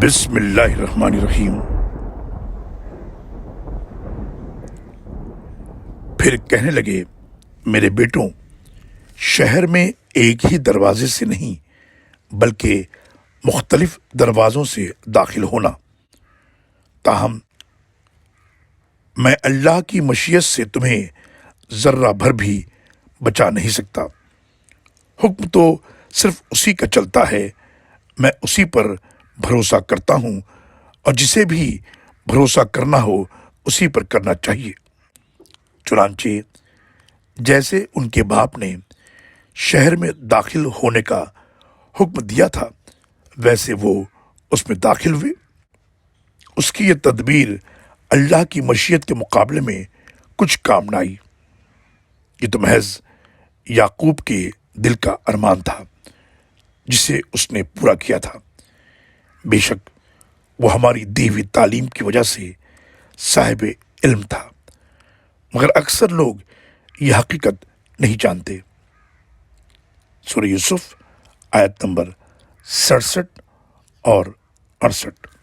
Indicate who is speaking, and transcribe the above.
Speaker 1: بسم اللہ الرحمن الرحیم۔ پھر کہنے لگے، میرے بیٹوں، شہر میں ایک ہی دروازے سے نہیں بلکہ مختلف دروازوں سے داخل ہونا، تاہم میں اللہ کی مشیت سے تمہیں ذرہ بھر بھی بچا نہیں سکتا۔ حکم تو صرف اسی کا چلتا ہے، میں اسی پر بھروسہ کرتا ہوں، اور جسے بھی بھروسہ کرنا ہو اسی پر کرنا چاہیے۔ چنانچہ جیسے ان کے باپ نے شہر میں داخل ہونے کا حکم دیا تھا ویسے وہ اس میں داخل ہوئے۔ اس کی یہ تدبیر اللہ کی مشیت کے مقابلے میں کچھ کام نہ آئی۔ یہ تو محض یعقوب کے دل کا ارمان تھا جسے اس نے پورا کیا تھا۔ بے شک وہ ہماری دی ہوئی تعلیم کی وجہ سے صاحب علم تھا، مگر اکثر لوگ یہ حقیقت نہیں جانتے۔ سورہ یوسف آیت نمبر 67 اور 68۔